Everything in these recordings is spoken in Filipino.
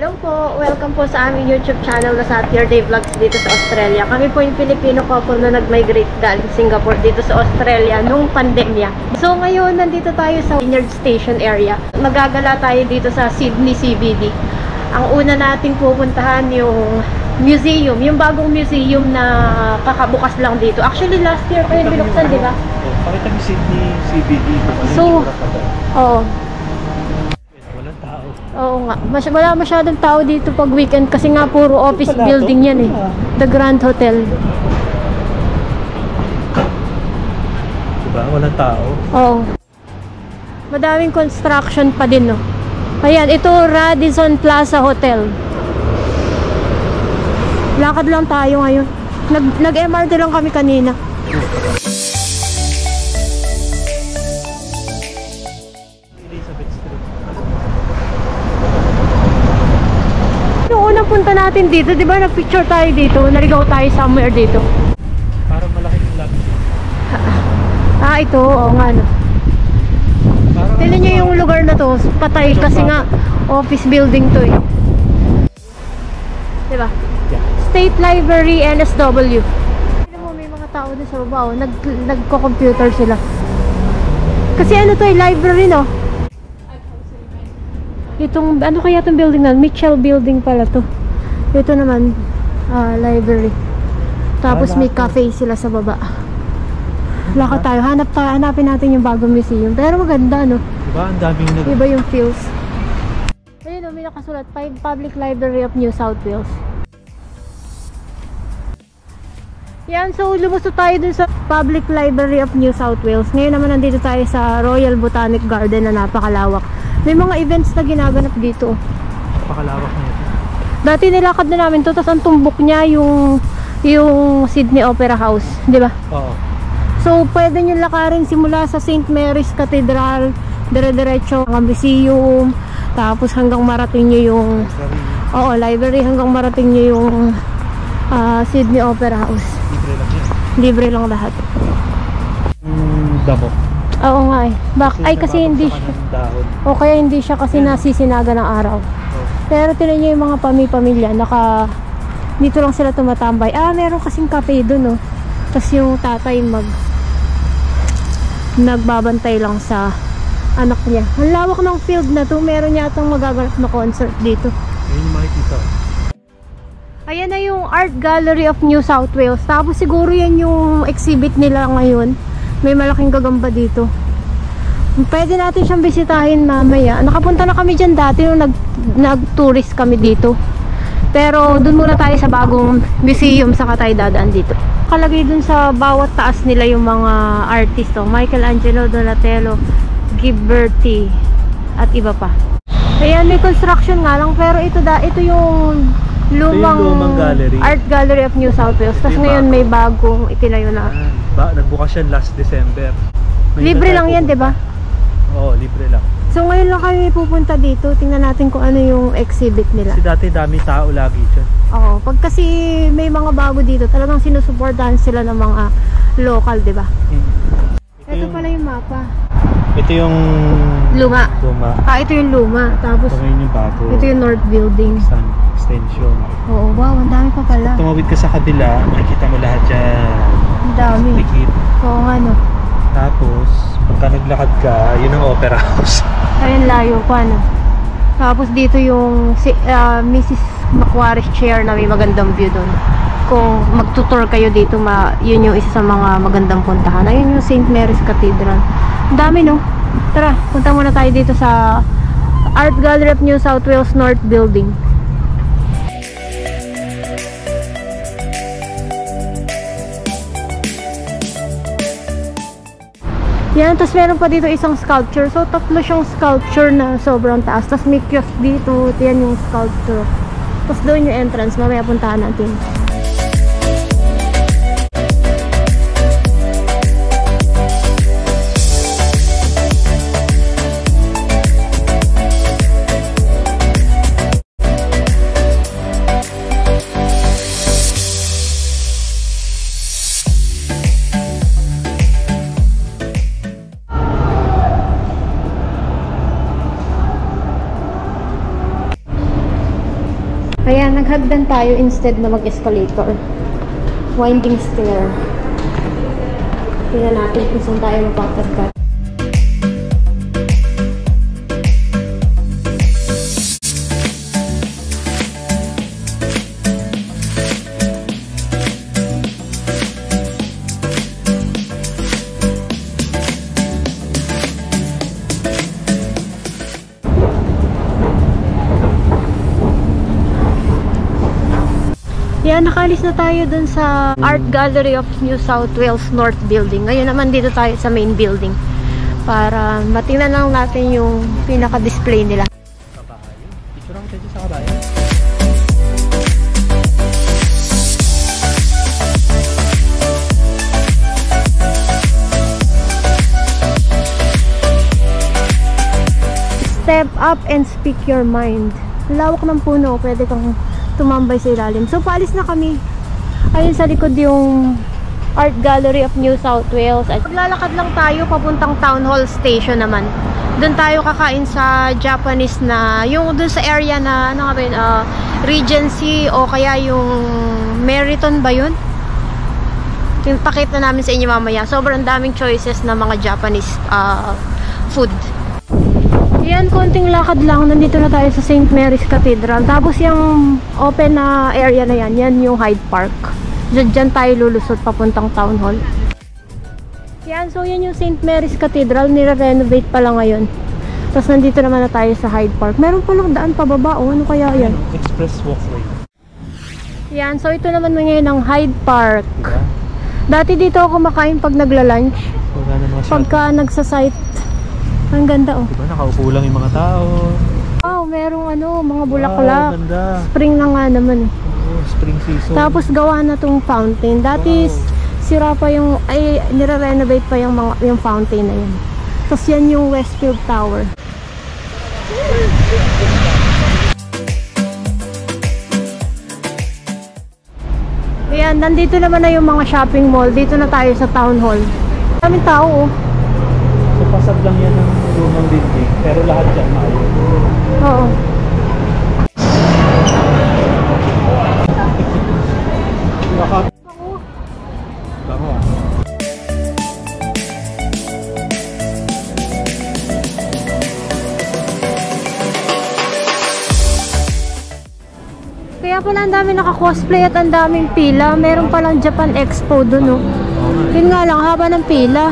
Hello po! Welcome po sa aming YouTube channel na sa Your Day Vlogs dito sa Australia. Kami po yung Filipino couple na nag-migrate galing Singapore dito sa Australia nung pandemya. So ngayon, nandito tayo sa Wynyard Station area. Magagala tayo dito sa Sydney CBD. Ang una nating pupuntahan yung museum, yung bagong museum na kakabukas lang dito. Actually, last year pa yung binuksan, di ba? Pakita mo Sydney CBD. So, oo. Oo nga. Wala masyadong tao dito pag weekend kasi nga puro office building yan eh. The Grand Hotel. Diba? Walang tao. Oo. Madaming construction pa din, no? Ayan, ito Radisson Plaza Hotel. Lakad lang tayo ngayon. Nag-MRT lang kami kanina. Punta natin dito, di ba? Nag-picture tayo dito, naligaw tayo somewhere dito. Parang malaki yung lobby. Ito, oo nga no. Tignan nyo yung lugar na to, patay kasi nga office building to eh. Di ba? Yeah. State Library, NSW. Tignan mo, may mga tao din sa baba, oh. Nagko-computer sila. Kasi ano to eh, library no? Itong, ano kaya itong building na? Mitchell Building pala to. Ito naman, library. Tapos may cafe sila sa baba. Lakad tayo. Hanapin natin yung bagong museum. Pero maganda, no? Diba? Ang daming iba yung feels. Ayun, no, may nakasulat. Public Library of New South Wales. Yan, so lumusot tayo dun sa Public Library of New South Wales. Ngayon naman nandito tayo sa Royal Botanic Garden na napakalawak. May mga events na ginaganap dito. Napakalawak na ito. Dati nilakad na namin to, tapos ang tumbok niya yung Sydney Opera House, di ba? Oo. So pwede nyo lakarin simula sa St. Mary's Cathedral, dire-diretso ang museum, tapos hanggang marating nyo yung library, hanggang marating nyo yung Sydney Opera House. Libre lang yan. Libre lang lahat. Damo. Oo nga eh. Kasi hindi siya. O kaya hindi siya kasi nasisinaga ng araw. Pero tinan nyo yung mga pamilya, dito lang sila tumatambay. Meron kasing cafe dun, oh. Tapos yung tatay nagbabantay lang sa anak niya. Ang lawak ng field na to. Meron yatang magaganap na concert dito. Ayun yung makikita. Ayan na yung Art Gallery of New South Wales. Tapos siguro yan yung exhibit nila ngayon. May malaking gagamba dito. Pwede natin siyang bisitahin mamaya. Nakapunta na kami dyan dati nung nag-tourist kami dito. Pero dun muna tayo sa bagong museum saka tayo dadaan dito. Kalagay dun sa bawat taas nila yung mga artist. Michelangelo, Donatello, Ghiberti at iba pa. Ayan, may construction nga lang. Pero ito yung lumang gallery. Art Gallery of New South Wales. Tapos ngayon may bagong itinayo na. Nagbukas yan last December. Libre lang yan, di ba? Oo, libre lang. So ngayon lang kami pupunta dito. Tingnan natin kung ano yung exhibit nila. Kasi dati dami tao lagi dyan. Oo, pag kasi may mga bago dito, talagang sinusuportahan sila ng mga local, di ba? Ito pala yung mapa. Ito yung luma. Ito yung luma. Tapos yung bago. ito yung North Building. Extension. Oo, wow, ang dami pa pala. Tumawid ka sa kabila, makikita mo lahat dyan. Ang dami. Likid. Oo nga, no. Tapos, pagka naglakad ka, yun ang Opera House. Ayun, layo pa, no. Tapos dito yung Mrs. Macquarie's Chair na may magandang view doon. Kung magtutour kayo dito, yun yung isa sa mga magandang puntahan. Ayun yung St. Mary's Cathedral. Ang dami, no. Tara, punta muna tayo dito sa Art Gallery of New South Wales North Building. Yan, tapos meron pa dito isang sculpture. So, tatlo siyang sculpture na sobrang taas. Tapos may kiosk dito. Yan yung sculpture. Tapos doon yung entrance. Mamaya puntahan natin. Kaya naghagdan tayo instead na mag-escalator. Winding stair. Tingnan natin kung saan tayo mapapagkat. Yan, nakaalis na tayo dun sa Art Gallery of New South Wales North Building. Ngayon naman dito tayo sa main building para matingnan lang natin yung pinaka-display nila. Kabayo. Picture lang tayo sa kabayo. Step up and speak your mind. Lawak ng puno, pwede kang tumambay sa ilalim. So, paalis na kami. Ayun sa likod yung Art Gallery of New South Wales. At maglalakad lang tayo papuntang Town Hall Station naman. Doon tayo kakain sa Japanese na, yung doon sa area na, ano nga ba yun, Regency o kaya yung Meriton ba yun? Yung pakita namin sa inyo mamaya. Sobrang daming choices na mga Japanese food. Yan, konting lakad lang. Nandito na tayo sa St. Mary's Cathedral. Tapos yung open na area na yan, yan yung Hyde Park. Diyan tayo lulusot papuntang Town Hall. Yan, so yan yung St. Mary's Cathedral. Nire-renovate pa lang ngayon. Tapos nandito naman na tayo sa Hyde Park. Meron pa lang daan pababa. Oh, ano kaya yan? Express walkway. Yan, so ito naman ngayon ang Hyde Park. Diba? Dati dito ako kumakain pag nagla-lunch. Pagka nagsa-site. Ang ganda, oh. Diba, nakaupo lang yung mga tao. Wow, merong ano, mga bulaklak. Wow, ganda. Spring na nga naman, eh. Oh, spring season. Tapos gawa na tong fountain. Dati sira pa yung, ay, nire-renovate pa yung, yung fountain na yan. Tapos yan yung Westfield Tower. Ayan, nandito naman na yung mga shopping mall. Dito na tayo sa Town Hall. Daming tao, oh. So, pasag lang yan ng lumang dinding. Pero lahat dyan maayo. Oo. Bango ah. Kaya pala ang dami naka-cosplay at ang daming pila. Meron palang Japan Expo dun, oh. Yun nga lang, haba ng pila.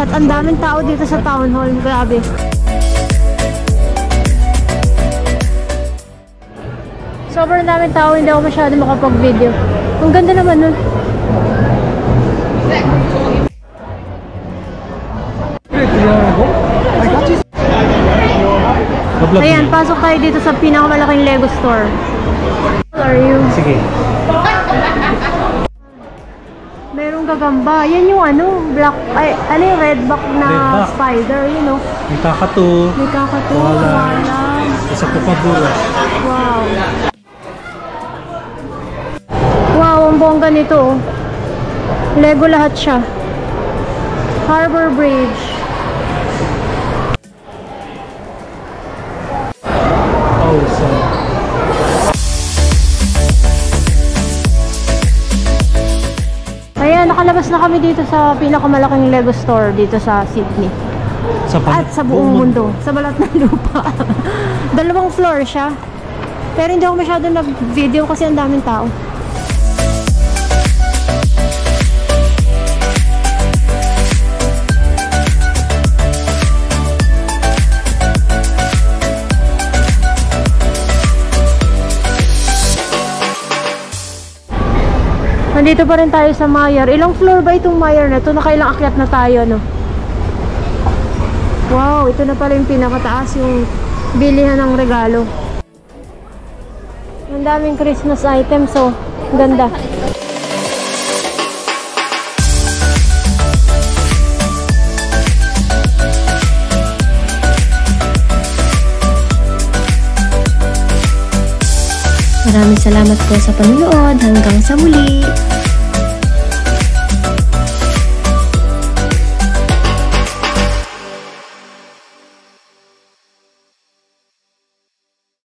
At ang daming tao dito sa Town Hall. Grabe. Sobrang daming tao, hindi ako masyado makapag-video. Ang ganda naman nun. Ayan, pasok tayo dito sa pinakamalaking Lego store. How are you? Sige. Merong gagamba. Yan yung ano, black, ay, ano yung redback na Redback. spider, you know. May kakatu. May kakatu. Wala. Wala. Isa po kabura. Wow. Wow, ang bongga nito, oh. Lego lahat siya. Harbor Bridge. Awesome. Ayan, nakalabas na kami dito sa pinakamalaking Lego store dito sa Sydney. At sa buong mundo. Sa balat ng lupa. 2 floor siya. Pero hindi ako masyado nag-video kasi ang daming tao. Nandito pa rin tayo sa Myer. Ilang floor ba itong Myer na ito? Nakailang akyat na tayo, no? Wow, ito na pala yung pinakataas, yung bilihan ng regalo. Ang daming Christmas items, so ganda. Maraming salamat po sa panonood. Hanggang sa muli!